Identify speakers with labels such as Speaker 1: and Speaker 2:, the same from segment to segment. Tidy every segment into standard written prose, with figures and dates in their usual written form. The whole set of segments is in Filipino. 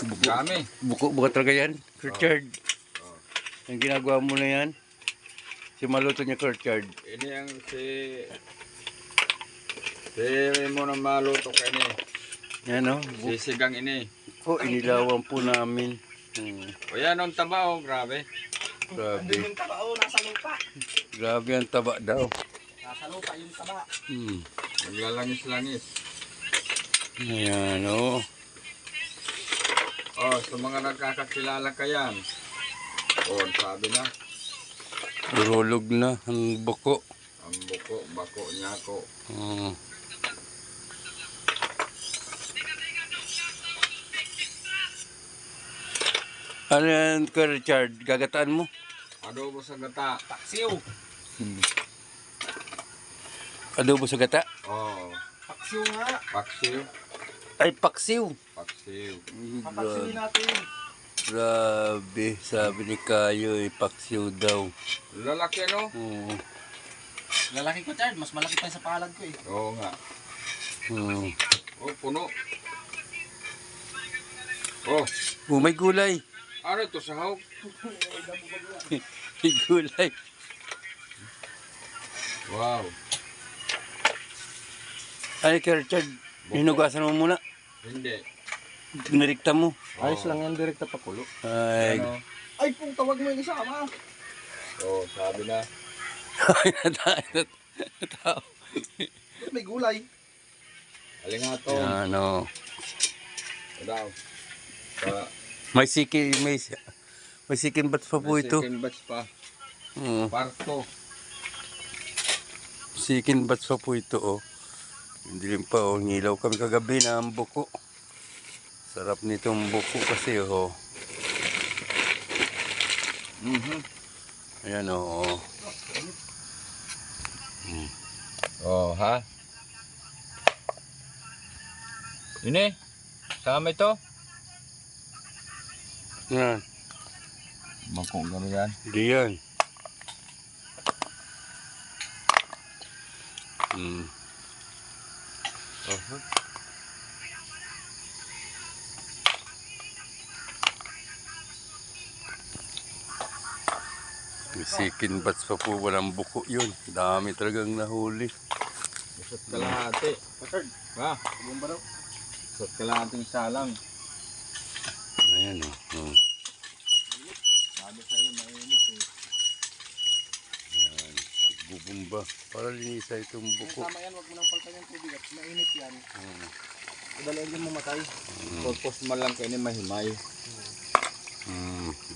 Speaker 1: Dami.
Speaker 2: Buko talaga yan, Richard.
Speaker 1: Oh.
Speaker 2: Ang ginagawa mo na yan. Si maluto niya, Richard.
Speaker 1: Ini ang si mo na maluto ka ini.
Speaker 2: Yan o.
Speaker 1: Sisigang ini.
Speaker 2: Oh, inilawan po namin.
Speaker 1: O yan ang taba oh, grabe.
Speaker 2: Grabe.
Speaker 3: Andun yung taba, oh, nasa lupa.
Speaker 2: Grabe ang taba daw.
Speaker 3: Nasa lupa yung taba.
Speaker 1: Naglalangis-langis.
Speaker 2: Ayan o.
Speaker 1: Oh, sa mga nagkakakilala ka yan. Oh, sabi na.
Speaker 2: Urolog na ang buko.
Speaker 1: Ang buko, bako, nyako.
Speaker 2: Ano yan ka, Richard? Gagataan mo?
Speaker 1: Adobo sa gata.
Speaker 3: Paksiw.
Speaker 2: Adobo sa gata?
Speaker 1: Oh,
Speaker 3: Paksiw nga.
Speaker 1: paksiw.
Speaker 2: Ay, paksiw.
Speaker 1: Paksiw.
Speaker 3: Papaksiwin natin.
Speaker 2: Grabe, sabi ni Kayo, paksiw daw.
Speaker 1: Lalaki no?
Speaker 2: Oo.
Speaker 3: Lalaki ko, Chard. Mas malaki pa yung sa palad ko eh.
Speaker 1: Oo nga. Oh, puno. Oh,
Speaker 2: Oh, may gulay.
Speaker 1: ano ito sa hawk?
Speaker 2: May gulay.
Speaker 1: Wow.
Speaker 2: Ay, ka, Richard, hinugasan mo muna.
Speaker 1: Hindi.
Speaker 2: Narikta mo.
Speaker 3: Ayos lang yan, direkta pakulo.
Speaker 2: Ay,
Speaker 1: Ano?
Speaker 3: Ay, kung tawag mo yung isama.
Speaker 1: Oh, sabi na.
Speaker 2: tao.
Speaker 3: May gulay.
Speaker 1: Alingato.
Speaker 2: Ano,
Speaker 1: Daw. Sa
Speaker 2: may sikin bats pa po ito.
Speaker 1: second batch pa.
Speaker 2: Oo.
Speaker 1: Parto.
Speaker 2: Sikin bats pa po ito, oh. Hindi rin pa, oh. Nilaw kami kagabi na ang buko. Sarap nitong buko kasi, oh. Ayan, oh.
Speaker 1: Oh, ha? Ini? Sama ito?
Speaker 2: Yan.
Speaker 1: Bangkong gano'n yan.
Speaker 2: Hindi yan. May sikin bats pa po, walang buko yun. Dami talagang nahuli.
Speaker 1: Usot kalahati.
Speaker 3: Chard,
Speaker 1: Ha?
Speaker 3: yung ba daw?
Speaker 1: Usot kalahating salang.
Speaker 2: Ayan, oh.
Speaker 1: Sabi sa iyo, mainit eh.
Speaker 2: Ayan. Bubumba. Para linisa itong buko.
Speaker 3: Tama yan, wag mo nang paltan yung tubig at mainit yan. Dalayan din mamatay.
Speaker 1: Purpose man lang kayo ni mahimay.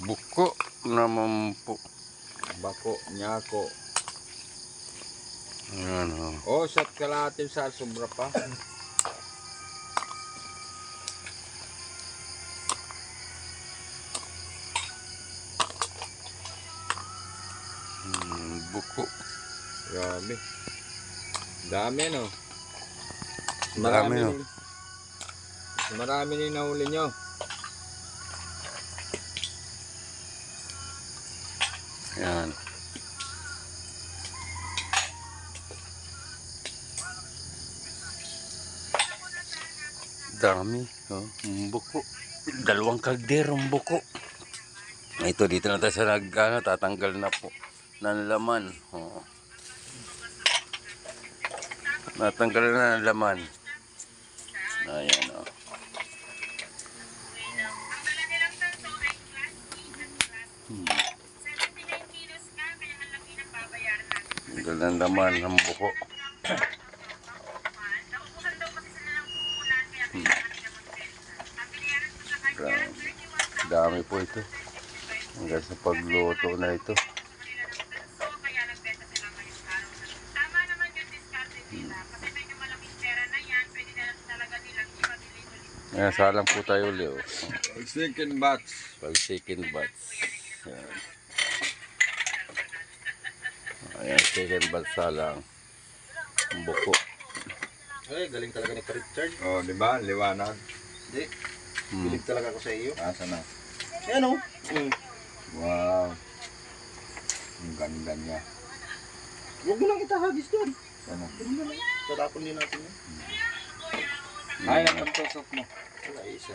Speaker 2: Buko naman po.
Speaker 1: Bako, nyako.
Speaker 2: Ayan, oh.
Speaker 1: Oh, usot kalahating sa sobra pa.
Speaker 2: Buko.
Speaker 1: Grabe. Dami no.
Speaker 2: Dami, no?
Speaker 1: Marami ni nahuli nyo.
Speaker 2: Ayan. Dami, oh. Buko. Dalawang kalderong buko. Ito, dito na tayo sa tatanggal na po ng laman. Oh. Natanggal na ng laman. Ayan, oh. Tanggal ng laman ng buko. Dami po ito. Hanggang sa pagluto na ito. Ayan, salang po tayo ulit. Oh.
Speaker 1: Second batch.
Speaker 2: Pag second batch. Ayan, second batch salang. Buko.
Speaker 3: Ay, galing talaga ni Richard.
Speaker 1: Oh, di ba? Liwanag.
Speaker 3: Hindi. Bilig talaga ako sa iyo.
Speaker 1: Asa na?
Speaker 3: Ayan o.
Speaker 1: Wow. Ang ganda niya.
Speaker 3: Huwag mo lang itahagis doon.
Speaker 1: Ano?
Speaker 3: Tatapon din natin yun.
Speaker 1: Ay, ang tusok mo.
Speaker 3: Wala isa.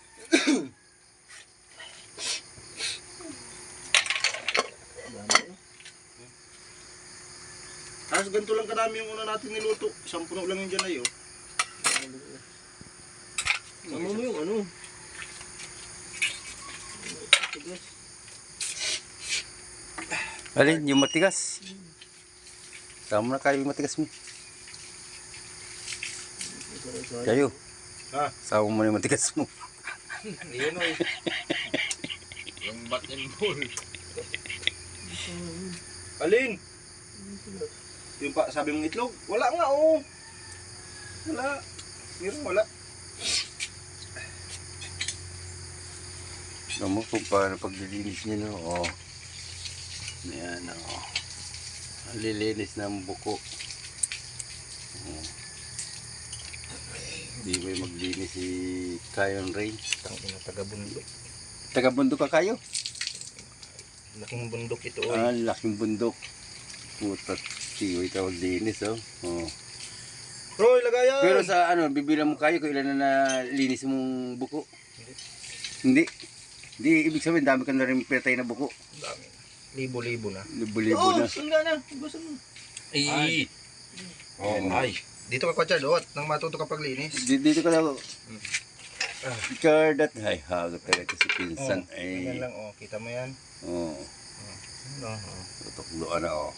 Speaker 3: Tapos ganito lang kadami yung una natin niluto. Isang puno lang yung dyan ay, oh.
Speaker 4: Sama mo yung ano. Tigas.
Speaker 2: Alin, yung matigas. Sama na kayo yung matigas mo. Kayo.
Speaker 3: Ha?
Speaker 2: Sama mo na yung matigas mo.
Speaker 1: Yun o. Yung bat and ball.
Speaker 3: Alin? Yung pa, sabi mong itlog? Wala nga, oh. Wala. Meron wala.
Speaker 2: Alam mo kung paano paglilinis niya, no? Oh. Ayan, oh. Ang lilinis ng buko. Oh. Di may maglinis si Kayon Ray.
Speaker 3: Tangina, taga-bundok.
Speaker 2: Taga-bundok ka kayo?
Speaker 3: Laking bundok ito,
Speaker 2: Ah, laking bundok. Puta, tiyoy ka maglinis, oh. Oh.
Speaker 3: Roy, lagayan!
Speaker 2: Pero sa ano, bibilang mo kayo kung ilan na nalinis mong buko? Hindi. Hindi, ibig sabihin, dami ka na rin pinatay na buko.
Speaker 3: Dami. Libo-libo na.
Speaker 2: Libo-libo na.
Speaker 4: Sunda na. Gusto mo.
Speaker 3: Ay!
Speaker 2: Oh,
Speaker 3: Ay! Dito ka, Kwachard, oh. Nang matuto ka paglinis.
Speaker 2: Dito ka na. Chardat. Ay, hagot talaga si Pinsan.
Speaker 3: Oh, ganyan
Speaker 2: Ay.
Speaker 3: lang, oh. Kita mo yan?
Speaker 2: Oh.
Speaker 3: Ano, oh.
Speaker 2: Tutukloan na, oh.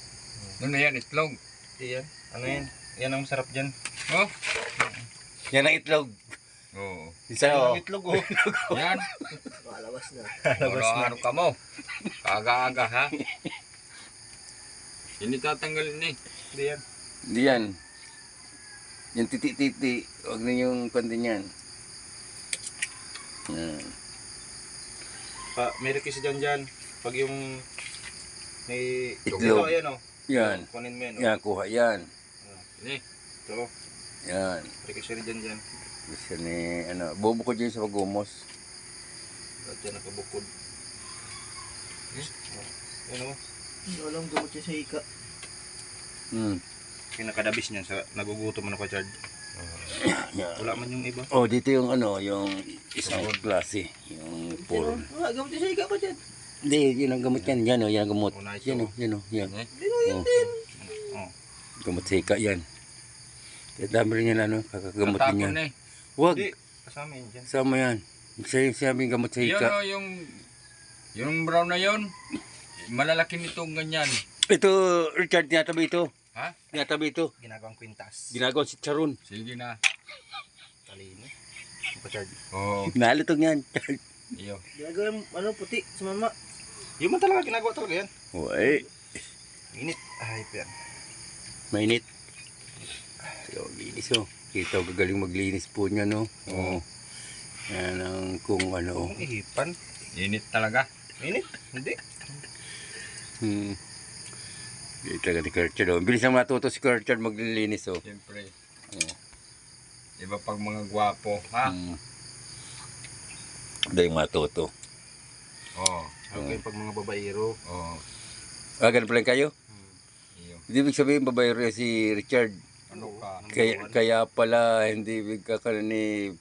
Speaker 1: Ano na yan, itlog?
Speaker 3: Di yan. Ano yan? Yan ang masarap dyan.
Speaker 1: Oh?
Speaker 2: Yan ang itlog.
Speaker 1: Oo.
Speaker 2: Isa,
Speaker 3: Yan
Speaker 2: oh.
Speaker 3: ang itlog, oh.
Speaker 1: Yan.
Speaker 4: Malabas na.
Speaker 3: Labas na.
Speaker 1: Ano ka mo? Aga-aga ha? Hindi tatanggalin eh.
Speaker 3: Di yan.
Speaker 2: Hindi yan. Yung titi-titi. Huwag na yung pandin yan. Yan.
Speaker 3: May request dyan. Pag yung may
Speaker 2: Itlog.
Speaker 3: Ito, ayan, oh.
Speaker 2: Yan.
Speaker 3: Kunin mo yan, oh.
Speaker 2: Yan, kuha yan.
Speaker 1: Ini.
Speaker 3: Ito,
Speaker 2: Yan.
Speaker 3: request rin dyan.
Speaker 2: Gusto ni, ano, bubukod yun sa pag-umos.
Speaker 3: At yan, nakabukod. Yan, oh.
Speaker 4: Walang gamot siya sa hika.
Speaker 2: Hmm.
Speaker 3: Pinakadabis niyan sa nagugutom na Kwachard.
Speaker 2: Yan.
Speaker 3: Wala man yung iba.
Speaker 2: Oh, dito yung ano, yung isang klase. Yung puro.
Speaker 4: Wala gamot siya sa hika ko dyan.
Speaker 2: Hindi, yun ang gamot yan. Yan o, yan ang gamot.
Speaker 3: Oh, nice,
Speaker 2: Yan o,
Speaker 3: oh.
Speaker 2: yan o, yan.
Speaker 1: Eh?
Speaker 2: Oh,
Speaker 3: Oh.
Speaker 2: gamot sa hika yan. Kaya dami rin yan, ano, kakagamutin
Speaker 1: Tatapon
Speaker 2: yan.
Speaker 1: na eh.
Speaker 2: Huwag,
Speaker 3: Hindi, kasama yun dyan.
Speaker 2: sama yan. Siya yung sinabing gamot sa
Speaker 1: Yun
Speaker 2: hika.
Speaker 1: o, yung brown na yun. Malalaki nitong ganyan.
Speaker 2: Ito, Richard, tinatabi ito.
Speaker 1: Ha?
Speaker 2: Tinatabi ito.
Speaker 3: Ginagawang kwintas.
Speaker 2: Ginagawa si Charon.
Speaker 1: Sige na.
Speaker 3: Talino. Kwachard.
Speaker 1: Oo.
Speaker 2: Nalitong yan.
Speaker 1: Iyo.
Speaker 4: Ginagawa yung ano, puti sa mama.
Speaker 3: Yung man talaga, ginagawa talaga yan.
Speaker 2: Uy,
Speaker 3: Init. Ay, yan.
Speaker 2: mainit. So, linis oh. Kita ko gagaling maglinis po niya, no? Oo. Yan ang kung ano.
Speaker 3: Kung ihipan.
Speaker 1: Init talaga.
Speaker 3: Init? Hindi.
Speaker 2: Hmm. Hindi talaga ni Kirchard, oh. Bilis na matuto si Kirchard maglilinis, oh.
Speaker 1: Siyempre.
Speaker 2: Oo.
Speaker 1: Iba pag mga gwapo. Ha?
Speaker 2: Hmm. Dahil matuto.
Speaker 1: Oo.
Speaker 3: Okay, pag mga babaero.
Speaker 1: Oo.
Speaker 2: Ah, ganun pala kayo?
Speaker 1: Iyo.
Speaker 2: Hindi ibig sabihin babaero si Richard.
Speaker 1: Ano ka?
Speaker 2: Kaya pala hindi ibig kakala ni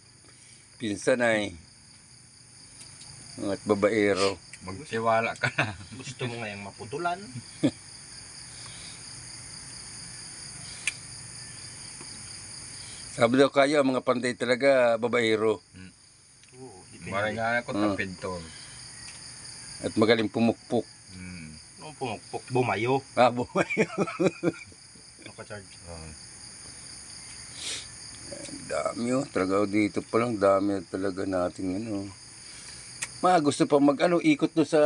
Speaker 2: pinsan ay. At babaero.
Speaker 1: Magtiwala ka na.
Speaker 3: Gusto mo ngayong maputulan.
Speaker 2: Sabi daw kayo, ang mga panday talaga babaero.
Speaker 3: Oo, depende.
Speaker 1: Maray nga ako
Speaker 2: Ah.
Speaker 1: tapid to.
Speaker 2: At magaling pumukpok.
Speaker 1: Hmm.
Speaker 3: No, pumukpok, bumayo.
Speaker 2: Buhay.
Speaker 3: Naka-charge.
Speaker 2: Dami oh. Talaga dito pa lang. Dami talaga nating ano. Gusto pa mag ano, ikot no sa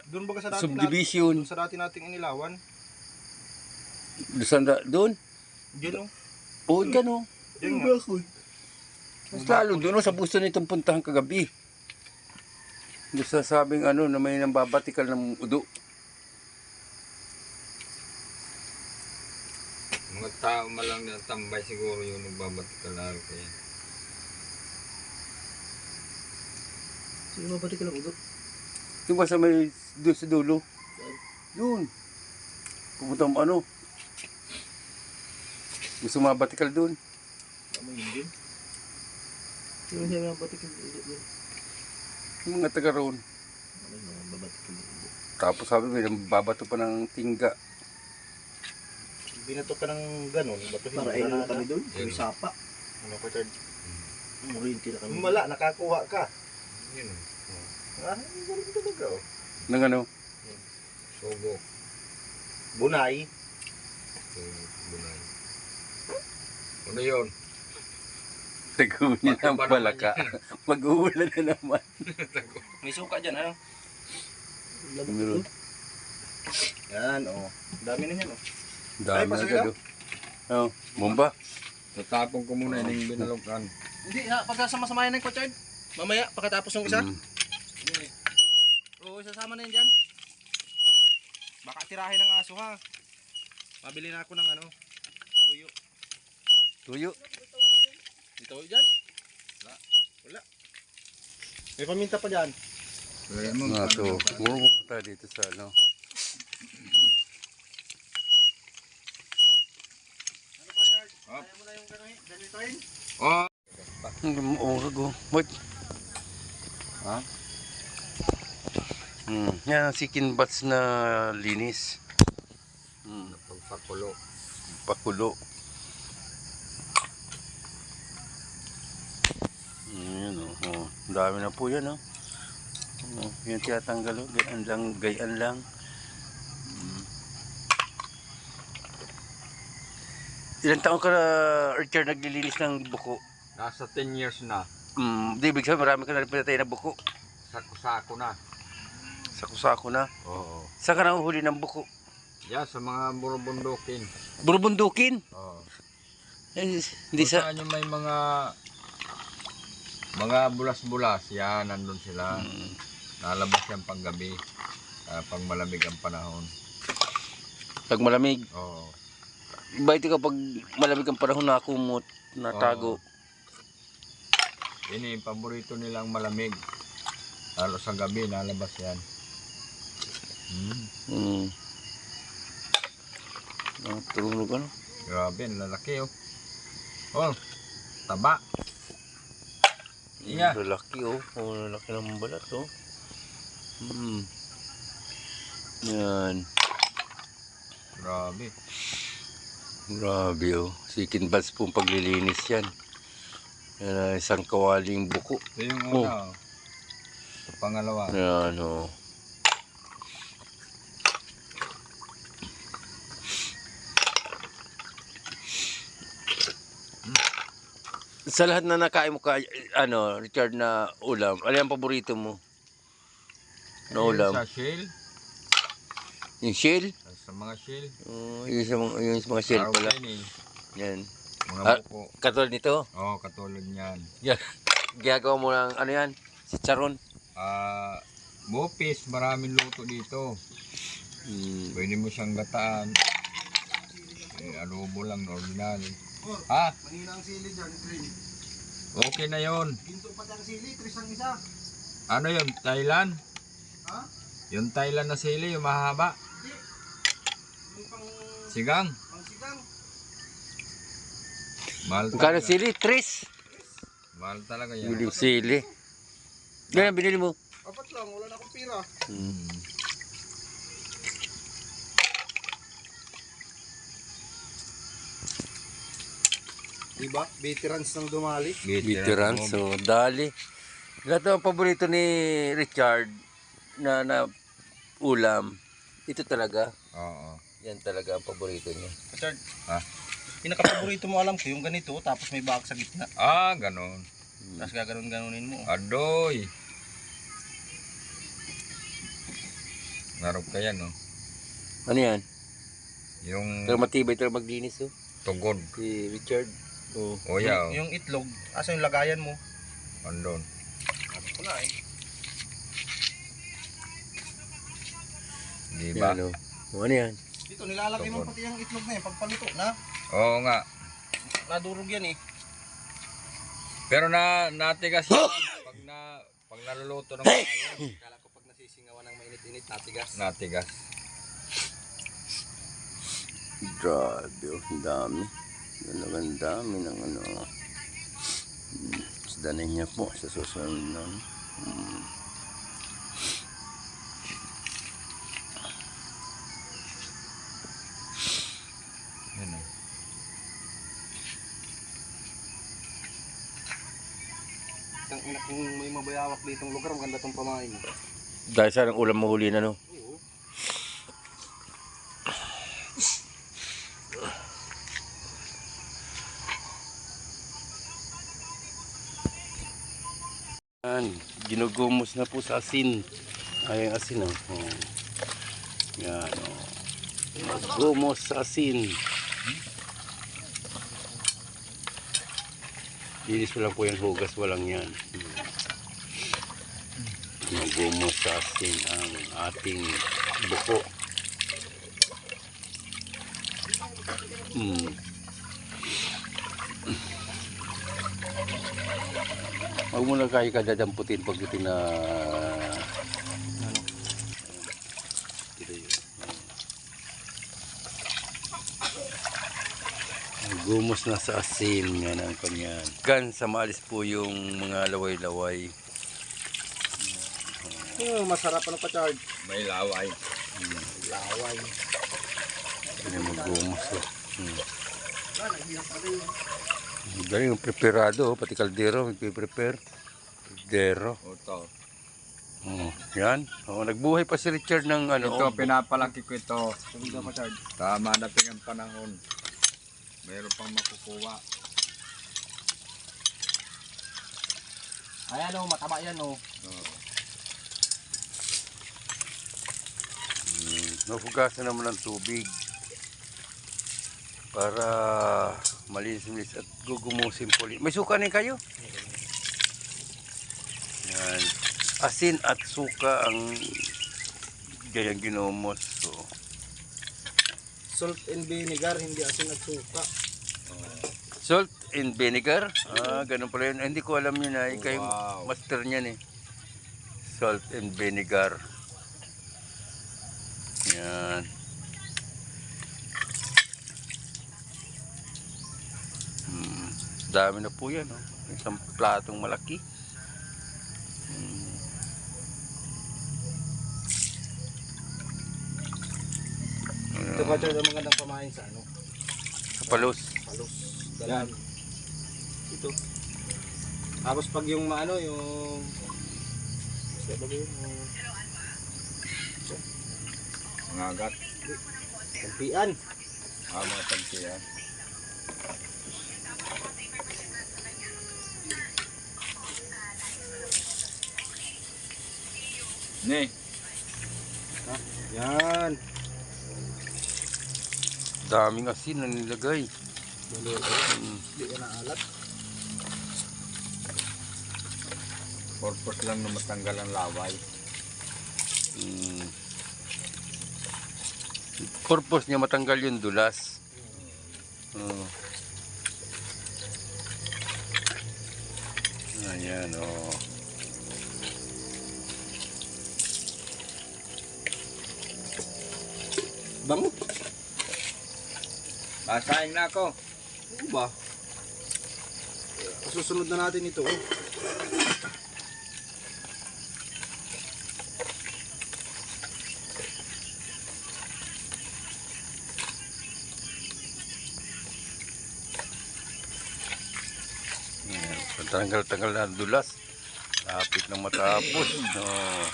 Speaker 3: Doon baga sa dati
Speaker 2: subdivision.
Speaker 3: Doon sa dati nating inilawan.
Speaker 2: Doon?
Speaker 3: Diyan oh.
Speaker 2: Oo, dyan oh.
Speaker 3: Diyan nga.
Speaker 2: Mas lalo doon oh, sa gusto nitong puntahan kagabi. Doon sa sabing ano, na may nambabatikal ng udo.
Speaker 1: Mga tao malang na tambay siguro yung nagbabatikal na kaya.
Speaker 4: Sino mabati ka lang udo?
Speaker 2: Yung ba sa may doon sa dulo? Doon. Pupunta mo ano? Gusto mabatikal doon.
Speaker 4: Tama yun din. Sino siya mabati ka lang udo?
Speaker 2: Yung mga taga roon.
Speaker 4: Ano yung mabati ka lang udo?
Speaker 2: Tapos sabi may babato pa ng tingga.
Speaker 3: Binato ka ng ganun. Batuhin.
Speaker 4: Para ayun na kami doon.
Speaker 1: Yun.
Speaker 4: May sapa.
Speaker 3: Naka-charge.
Speaker 4: Murinti na kami.
Speaker 3: Wala, nakakuha ka.
Speaker 1: Yun.
Speaker 3: Ganun talaga oh.
Speaker 2: Nang ano?
Speaker 1: Sugo.
Speaker 3: Bunay.
Speaker 1: Bunay. Ano yun?
Speaker 2: Tagunin ang palaka. Mag-uulan na naman.
Speaker 3: May suka dyan, ano?
Speaker 2: Meron.
Speaker 3: Yan, oh. Dami na yan, oh.
Speaker 2: Dami na
Speaker 3: pasok
Speaker 2: agad oh. Bomba.
Speaker 1: Tatapon ko muna yung binalokan.
Speaker 3: Hindi, pagkasama-sama yan ng Kuchard. Mamaya, pagkatapos ng isa. Oo, sasama na yun dyan. Baka tirahin ng aso, ha? Mabili na ako ng ano, tuyo.
Speaker 2: Tuyo.
Speaker 3: Dito dyan? Wala. May paminta pa dyan.
Speaker 1: Kaya mo,
Speaker 2: Nga to. Puro punta dito sa ano.
Speaker 3: Ano pa, Chard? Kaya mo na yung ganitoin?
Speaker 1: Oh!
Speaker 2: Ang orag oh. Wait.
Speaker 1: Ha?
Speaker 2: Yan ang sikin bats na linis.
Speaker 1: Pagpakulo.
Speaker 2: Pakulo. Yan oh. Oh. Dami na po yan oh. Oh, yan tiyatanggal oh. Gayaan lang. Ilang taon ka na, Richard, naglilinis ng buko?
Speaker 1: Nasa 10 years na.
Speaker 2: Di ibig sabihin marami ka na rin pinatay na buko.
Speaker 1: Sako-sako na.
Speaker 2: Sako-sako na.
Speaker 1: Oo.
Speaker 2: Saan ka nahuhuli ng buko?
Speaker 1: Yan, sa mga burubundukin.
Speaker 2: Burubundukin?
Speaker 1: Oo.
Speaker 2: Hindi sa...
Speaker 1: Saan yung may mga bulas-bulas, yan, nandun sila. Nalabas yan panggabi. Pag malamig ang panahon.
Speaker 2: Pag malamig.
Speaker 1: Oo.
Speaker 2: Iba ito kapag malamig ang panahon na kumot, natago.
Speaker 1: Yan yung paborito nilang malamig. Lalo sa gabi, nalabas yan.
Speaker 2: Tulog ano?
Speaker 1: Grabe, ang lalaki oh. Oh, taba. Iya.
Speaker 2: Lalaki oh. Oh, lalaki ng balat oh. Yan.
Speaker 1: Grabe.
Speaker 2: Grabe oh. Sikin bats pong paglilinis yan. Yan isang kawaling buko.
Speaker 1: Ito yung una oh. Ito pangalawa.
Speaker 2: Yan oh. Sa lahat na nakain mo ka, ano, Richard, na ulam, ano yung paborito mo? Na ulam?
Speaker 1: Sa shell.
Speaker 2: Yung shell?
Speaker 1: Sa mga shell.
Speaker 2: Yung sa mga shell pala.
Speaker 1: Araw
Speaker 2: Yan.
Speaker 1: mga buko.
Speaker 2: Katulad nito?
Speaker 1: Oo, katulad niyan.
Speaker 2: Yan. Ginagawa mo ng ano yan? Si Charon?
Speaker 1: Bupis, maraming luto dito. Pwede mo siyang gataan. Adobo lang, original. Ha?
Speaker 3: Manina ang sili dyan, green.
Speaker 1: Okay na yon.
Speaker 3: Ginto pa dyan sili, 3 ang isa.
Speaker 1: Ano yun? Thailand?
Speaker 3: Ha?
Speaker 1: Yung Thailand na sili, yung mahaba.
Speaker 3: Yung
Speaker 1: Sigang?
Speaker 3: pangsigang.
Speaker 1: Mahal
Speaker 2: Kano
Speaker 1: talaga.
Speaker 2: sili? 3.
Speaker 1: Mahal talaga yan.
Speaker 2: Bili sili. Ganyan binili mo?
Speaker 3: 4 lang, wala na akong pira. Diba? Veterans ng dumali.
Speaker 2: Veteran. So, dali. Lahat ang paborito ni Richard na ulam. Ito talaga.
Speaker 1: Oo.
Speaker 2: Yan talaga ang paborito niya.
Speaker 3: Richard,
Speaker 1: Ha?
Speaker 3: pinaka-paborito mo alam ko yung ganito, tapos may bag sa gitna.
Speaker 1: Ah, ganon.
Speaker 3: Tapos gaganon-ganonin mo.
Speaker 1: Adoy. Narog ka yan, no?
Speaker 2: Ano yan?
Speaker 1: Yung
Speaker 2: Pero matibay talaga maglinis oh.
Speaker 1: tugod.
Speaker 2: Si Richard. Oh.
Speaker 1: O yaw.
Speaker 3: Yung itlog, asa yung lagayan mo?
Speaker 1: Andon.
Speaker 3: Ano ko na eh.
Speaker 1: Di ba?
Speaker 2: Yan oh. Ano yan?
Speaker 3: Dito nilalagay mo pati yung itlog na yun, pagpaluto na.
Speaker 1: Oo nga.
Speaker 3: Nadurog yan eh.
Speaker 1: Pero natigas yan. Pag naluluto ng maayos,
Speaker 3: Kala ko pag nasisingawan ng mainit-init, natigas.
Speaker 1: natigas.
Speaker 2: Grabe oh. Ang dami. Talagang dami ng ano. Isdanin niya po sa susunod na.
Speaker 1: Yan o.
Speaker 3: Kung may mabayawak ditong lugar, maganda itong pamain.
Speaker 2: Dahil saan ang ulam mahuli na no?
Speaker 3: Oo.
Speaker 2: Yan. Ginugumos na po sa asin. Ay, ang asin oh. Oh. Yan oh. Gumos sa asin. Linis mo lang po yung hugas, walang yan. Gumos sa asin ang ating buko. Huwag mo lang kayo kadadamputin pag ito na ito yun. Gumos na sa asin yan ang kanyan. Gan sa maalis po yung mga laway-laway.
Speaker 3: Masarap ano pa, Chard?
Speaker 1: May laway.
Speaker 3: Laway.
Speaker 2: Yan yung magumos oh. Dali yung preparado, pati kaldero, magpiprepare. Kaldero.
Speaker 1: Ito.
Speaker 2: Oh, yan. Oh, nagbuhay pa si Richard ng ano.
Speaker 1: Ito, pinapalaki ko ito.
Speaker 3: Sabi pa, Chard.
Speaker 1: Tama dating ang panahon. Meron pang makukuha.
Speaker 3: Ayan o, mataba yan o.
Speaker 1: Oo.
Speaker 2: Nafugasan naman ng tubig para malinis at gugumusin po. May suka na kayo? Yan. Asin at suka ang gayang ginumos. So,
Speaker 3: Salt and vinegar, hindi asin at suka.
Speaker 2: salt and vinegar. Ah, ganun pala yun. Hindi ko alam yun na. Ikaw yung
Speaker 1: Wow.
Speaker 2: master niyan eh. Salt and vinegar. Yan. Dami na po yan. Oh. Isang platong malaki.
Speaker 3: Ito pa, Chard, ang magandang pamain sa ano?
Speaker 2: Sa palos.
Speaker 3: Palos. Dalan. Ito. Tapos pag yung maano, yung... Basta ba yun?
Speaker 1: Mga agat.
Speaker 3: Kampian.
Speaker 1: Mga tagsiyan. Ne.
Speaker 3: Yan.
Speaker 2: Daming asin na nilagay.
Speaker 3: Hindi ka naalat.
Speaker 1: Purpose lang na matanggal ang laway.
Speaker 2: Purpose niya matanggal yung dulas. Ayan oh.
Speaker 3: Bango.
Speaker 1: Basahin na ako.
Speaker 3: Ano ba? Susunod na natin ito. Oh.
Speaker 2: Tanggal-tanggal na ang dulas. Lapit na matapos. Oh.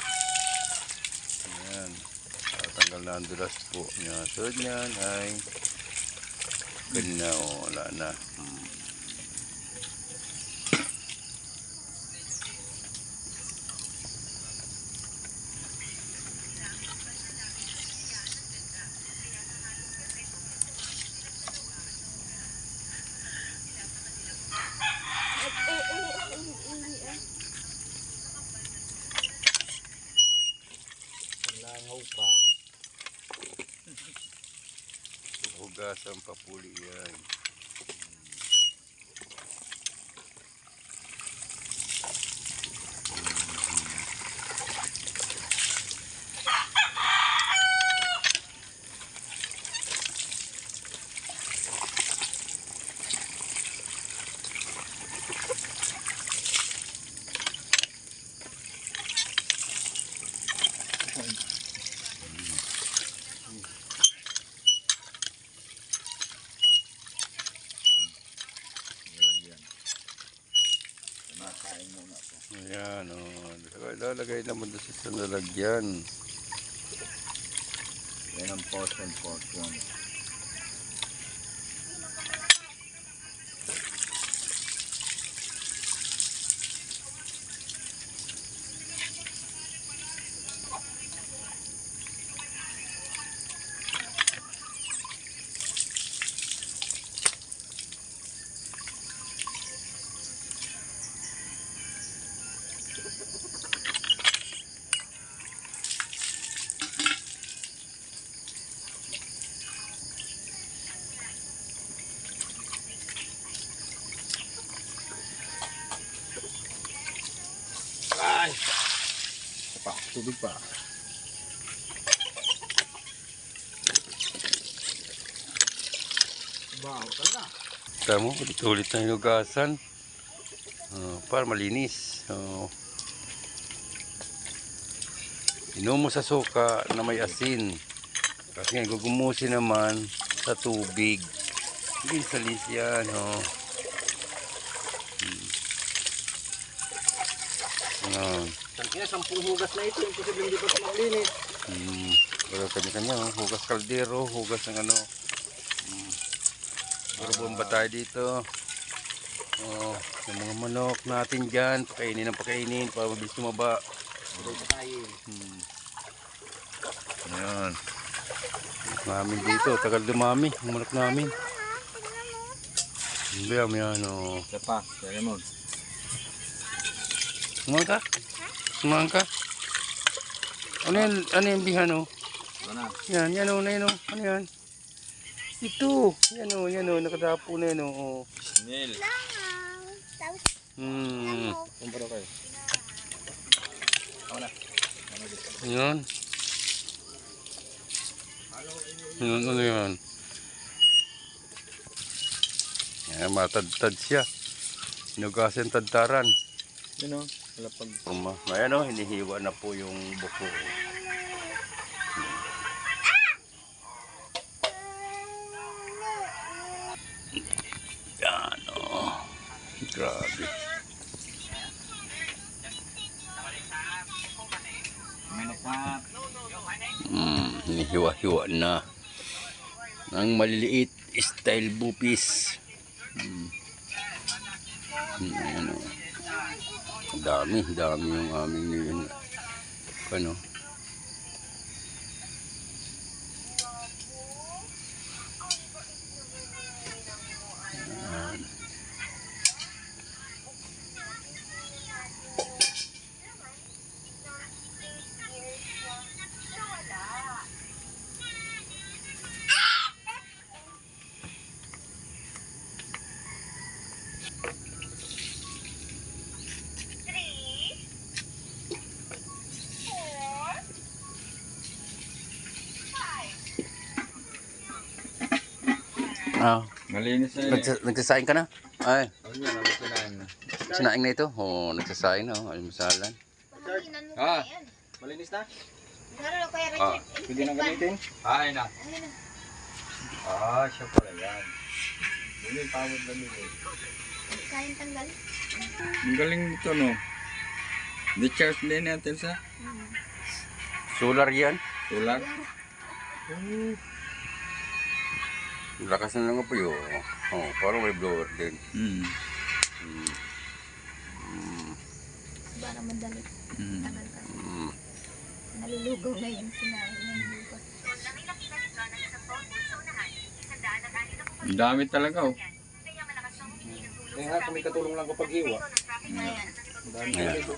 Speaker 2: Ayan. Tanggal na nandulas po niya. Sunod niyan ay ganyan, wala na.
Speaker 4: Langaw pa.
Speaker 2: Hugasan pa puli yan. Ayan, lalagay naman doon sa lalagyan.
Speaker 1: Yan ang portion.
Speaker 4: Ay!
Speaker 1: Tubig pa.
Speaker 4: Baho talaga.
Speaker 2: Tama, ulit na hinugasan. Para malinis. Inumo sa suka na may asin. Kasi nga gugumusin naman sa tubig. Hindi salis yan.
Speaker 4: Kaya 10 hugas na ito. Imposible hindi pa ito maglinis.
Speaker 2: Wala kanya-kanya. Hugas kaldero, hugas ng ano. Puro bomba tayo dito. Yung mga manok natin dyan. Pakainin ng pakainin para mabilis tumaba.
Speaker 1: Ayan.
Speaker 2: Namin dito. Tagal dumami. Ang manok namin. Biyam yan.
Speaker 1: Isa pa. Yan mo.
Speaker 2: Sumahan ka? Sumahan ka? Ano yung bihan o?
Speaker 1: Ano na?
Speaker 2: Yan o, na yun o. Ano yan? Ito. Yan o, nakadapo na yan o.
Speaker 1: Snail.
Speaker 4: Kumpara kayo.
Speaker 2: Yan. Yan, ano yan? Yan, matad-tad siya. Hinugasan tadtaran.
Speaker 1: Yun o. Lapag.
Speaker 2: Ayan o, hinihiwa na po yung buko. Yan o. Grabe. Hinihiwa-hiwa na. Ang maliliit style bupis. Ayan o. Dami yung aming yun. Ano?
Speaker 1: Malinis na yun.
Speaker 2: Nagsasaing ka na? Ay,
Speaker 1: Ano yan? Ano sinain na?
Speaker 2: sinaing na ito? Oo, nagsasaing na. Almusalan.
Speaker 1: Ah!
Speaker 3: Malinis na?
Speaker 1: Pwede na gamitin? Ay na. Siya pala yan. Hindi, pamod na nito.
Speaker 5: Kayang tanggal.
Speaker 1: Ang galing nito, no? Di charge din natin sa
Speaker 2: Solar yan.
Speaker 1: solar.
Speaker 2: Lakas na lang apoy, oh. Oh, parang may blower din.
Speaker 5: Para madali. Tagal ka.
Speaker 2: Mm.
Speaker 5: Nalulugaw na yun. Sinahin na yung bukas.
Speaker 1: Ang dami talaga oh.
Speaker 3: Kaya nga, kung may katulong lang ko paghiwa.
Speaker 5: Ayan.
Speaker 3: Ang dami
Speaker 2: Ayan.
Speaker 3: dito.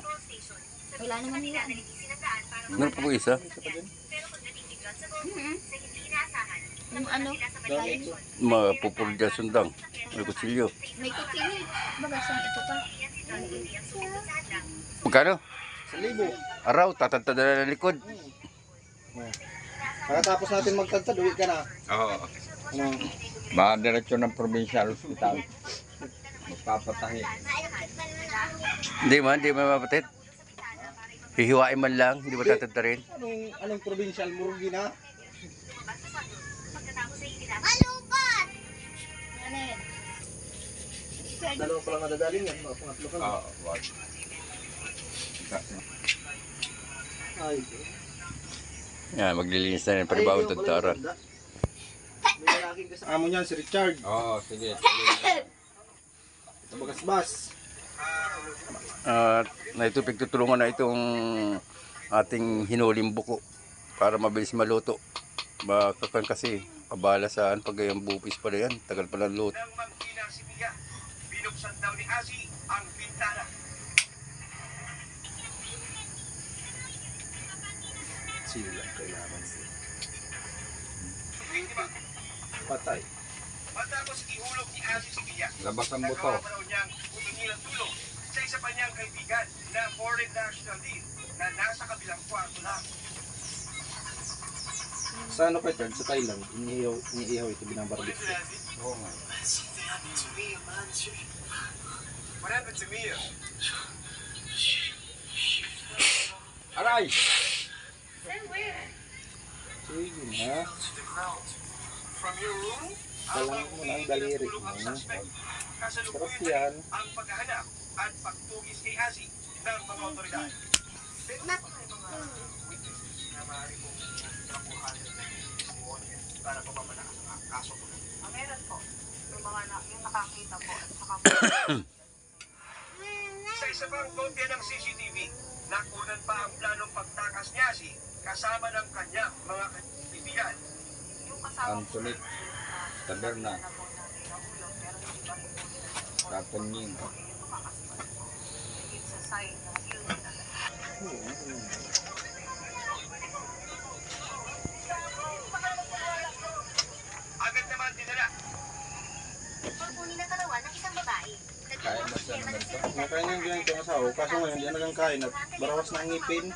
Speaker 5: Wala naman nila.
Speaker 2: Meron pa po isa?
Speaker 5: Yung ano? Kain.
Speaker 2: Mapupul dyan sundang. May kutsilyo.
Speaker 5: May kutsilyo. Bagasang ito pa.
Speaker 2: Magkano?
Speaker 3: 1,000.
Speaker 2: Araw, tatantad na ng likod.
Speaker 3: Pagkatapos natin magtagtad, uwi ka na.
Speaker 1: Oo.
Speaker 3: Ano?
Speaker 1: Baka diretso ng provincial hospital. Magpapatahi.
Speaker 2: Hindi man mapatid. Hihiwain man lang, hindi ba tatanta rin?
Speaker 3: Anong provincial Murugi na?
Speaker 5: Malubat! Ano yan?
Speaker 3: Dalawa pa lang nadadaling yan. Mga pangatlo ka.
Speaker 1: Oo. Wag.
Speaker 3: Ay.
Speaker 2: Yan, maglilinis na rin panibago tagtaran.
Speaker 3: Amo niyan si Richard.
Speaker 1: Oo, sige.
Speaker 3: Sa Bagasbas.
Speaker 2: At naitupig tutulungan na itong ating hinuling buko para mabilis maluto. Baka kan kasi kabala saan pag yung bupis pa na yan. Tagal pa lang luto.
Speaker 6: Nang magkina si Mia, binuksan daw ni Asi ang bintana.
Speaker 3: Sila kailangan.
Speaker 6: Hindi ba?
Speaker 3: Patay.
Speaker 6: Matapos ihulog ni Asi si Mia,
Speaker 1: Labas ang buto.
Speaker 6: nagawa pa raw niyang humingi ng tulong sa isa pa niyang kaibigan na foreign national din na nasa kabilang kwarto lang.
Speaker 3: Sa ano pa Richard? Sa Thailand. Iniihaw ito binabarbit.
Speaker 1: Oo nga.
Speaker 6: What happened to Mia?
Speaker 1: Aray!
Speaker 3: Sige na.
Speaker 6: From your room,
Speaker 3: Dalang mo na ang daliri mo.
Speaker 6: suspect.
Speaker 3: Sarap
Speaker 6: Kasalukuyan
Speaker 3: yan.
Speaker 6: ang paghahanap at pagtugis kay Asi ng mga otoridad. Para pamamalakas ang kaso po. Meron po. Yung mga yung nakakita po at saka sa isa pang kopya ng CCTV, nakunan pa ang planong pagtakas niya si kasama ng kanyang mga kaibigan.
Speaker 1: Antoinette. Taberna. Kapunying.
Speaker 6: Agad naman dinala.
Speaker 5: Pagkunin na karawan ng isang babae.
Speaker 1: Kaya mo siya naman ito.
Speaker 3: Nakain yung ganyan itong asawa. Kaso ngayon, hindi na nagang kain at barawas na ang ngipin.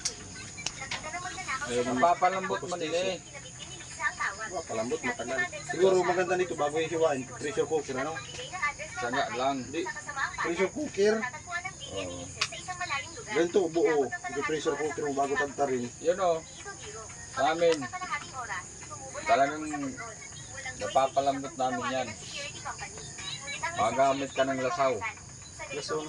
Speaker 1: Ang papalambot mo nila eh.
Speaker 3: Palambot, matagal. Siguro maganda nito bago yung hiwain. Pressure cooker, ano?
Speaker 1: Saga lang.
Speaker 3: Hindi. Pressure cooker.
Speaker 1: Oo.
Speaker 3: Ganito, buo. Hindi pressure cooker mo bago tagtarin.
Speaker 1: Yun o. Sa amin. Talagang napapalambot namin yan. Magamit ka ng lasaw.
Speaker 3: Lasaw.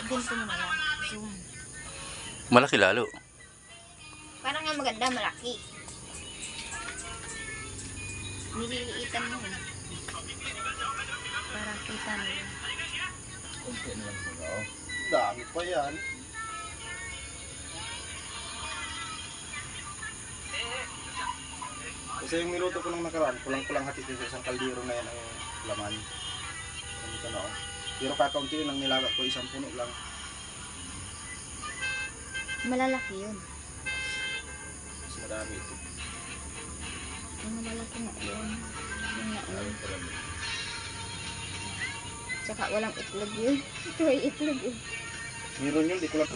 Speaker 5: Ganito mo na yan. Zoom.
Speaker 2: Malaki lalo.
Speaker 5: Parang nga maganda, malaki. Nililiitan mo. Para kita nila.
Speaker 1: Kunti na lang muna o.
Speaker 3: Dami pa yan. Kasi yung niluto ko nung nakaraan, kulang-kulang hatid din sa isang kaldero na yan ang laman. Ano ka na, oh. Pero kakaunti yun ang nilaga ko, isang puno lang.
Speaker 5: Malalaki yun.
Speaker 3: Mas madami ito.
Speaker 5: Yung malalaki nga yun. Yung nga yun. Tsaka walang itlog yun. Ito ay itlog yun.
Speaker 3: Meron yun, di ko lang.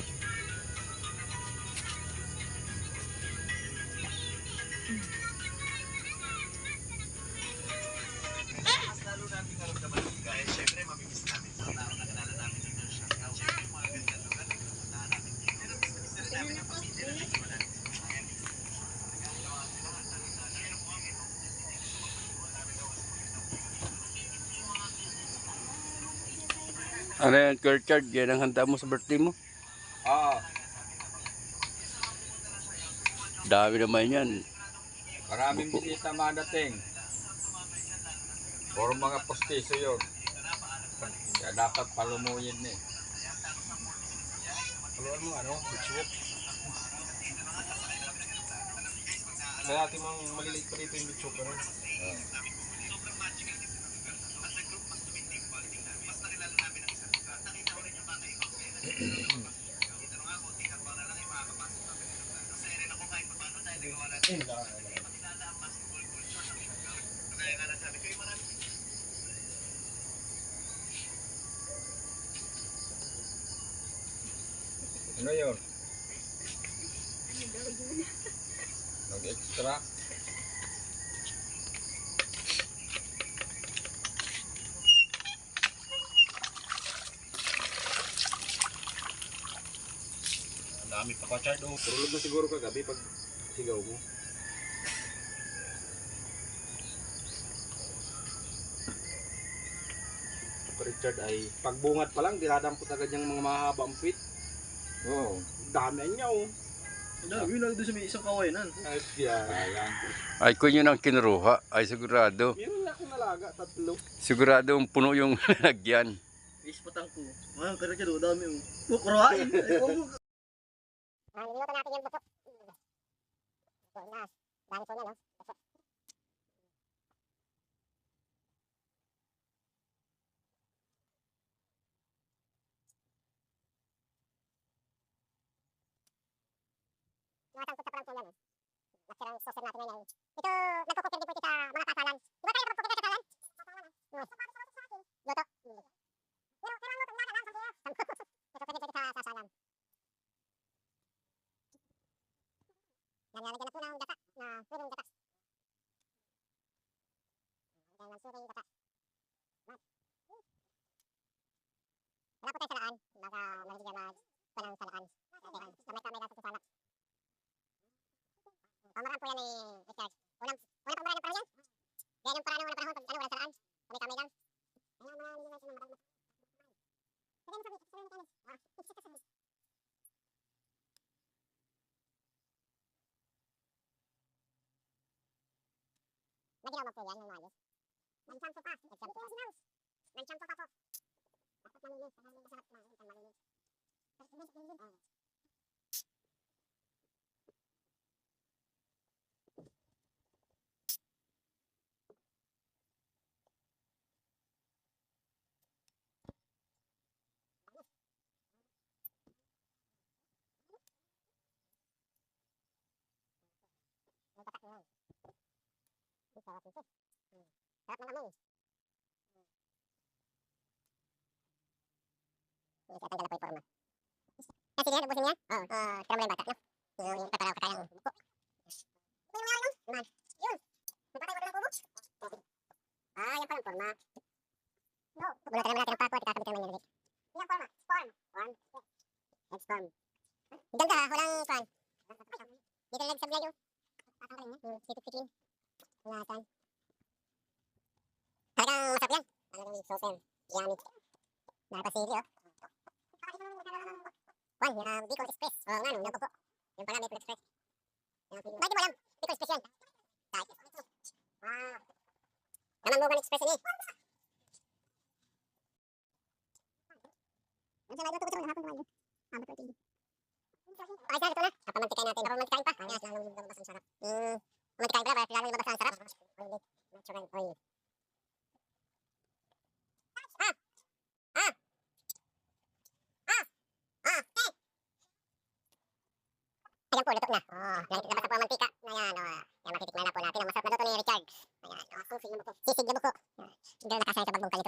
Speaker 2: Ano yan, Richard? Yan ang handa mo sa birthday mo?
Speaker 1: Oo.
Speaker 2: Dami naman yan.
Speaker 1: Maraming bisita madating. Puro mga postiso yun. Kaya dapat palumuyin eh.
Speaker 3: Haluan mo ano, bitswok. Dati mang maliliit pa dito yung bitswok. Ano?
Speaker 1: Ano yun? Nag-extra?
Speaker 3: Ang dami pa pa, Chard. Turulog na siguro kagabi pag sigaw mo. Richard ay pagbungat pa lang, dinadampot agad yung mga mahabang feet.
Speaker 1: Oo.
Speaker 3: Dami niya oh.
Speaker 4: Yun lang doon sa may isang kawayanan.
Speaker 3: Ay, yeah.
Speaker 1: Sayang.
Speaker 2: Ay kung yun ang kinuruha, ay sigurado.
Speaker 3: Meron na akong nalaga, 3.
Speaker 2: Siguradong puno yung lalagyan.
Speaker 4: Ispatang ko. Ngayon, pero kaya dami yung kukurain.
Speaker 5: Niluto natin yung buko. Dami po na, no? Nakasangkot sa parang tulan, no? Nakasirang saucer natin ngayon. Ito, nagkukupir din po ito sa mga kasalan. Di ba tayo nagkukupir sa kasalan? Luto. Pero ang luto na lang, nagkukupir dito sa kasalan. Nalalagyan na po ng gata na suring gata. Nalalagyan ng suring gata. Wala po tayo salaan. Baka maligyan walang salaan. Kamay-kamay lang sa salak. Pamaran po yan ni Richard. Unang pamaran ng panahon yan. Yan yung paraan ng unang panahon pag walang salaan. Kamay-kamay lang. Kaya mga niliwan siya ng marami. Kaya mo sabi. Naginawa mo po yan ng maayos. Nanchampo pa. Nanchampo pa po. Dapat malinis. Masarap malinis. Sarap ng amoy. Tatanggal na po yung forma. Kasi yan, ubusin niya? Oo. Tira mo yung bata, no? Yung preparaw ka tayong buko. Ito yung nangyari nun? Yun. Magpatay ko na ng kubo. Yan palang forma. No. Bulatan naman natin ang pako at ikakabit naman yung nilagay. Yan forma. Form. Eggs form. Ganda ha, walang fan. Dito lang sa blayo. Tatanggalin niya. Sitik-sikin. Ingatan. Talagang masarap yan. Talagang yung saucer. Yummy. Nakapasili, oh. Juan, Bicol Express. Oo nga, nung po. Yung pala, Bicol Express. Bakit mo alam? Bicol Express yan. Naman mo ba Express yun eh? Ang sarap ito ko hapon naman. Habot ko ito. Ay, sarap ito na. Kapamantikain natin. Kapamantikain pa. Yes, lalong lumabas ang sarap. Mantikain pala, lalong lumabas ang sarap. Natural oil. Ayan po, luto na. Labas na po ang mantika. Ayan, yan, matitikman na po natin. Ang masarap na luto ni Richard. Ayan, sisig na buko. Sisig na buko. Hindi na nakasaya sa bagbong kalim.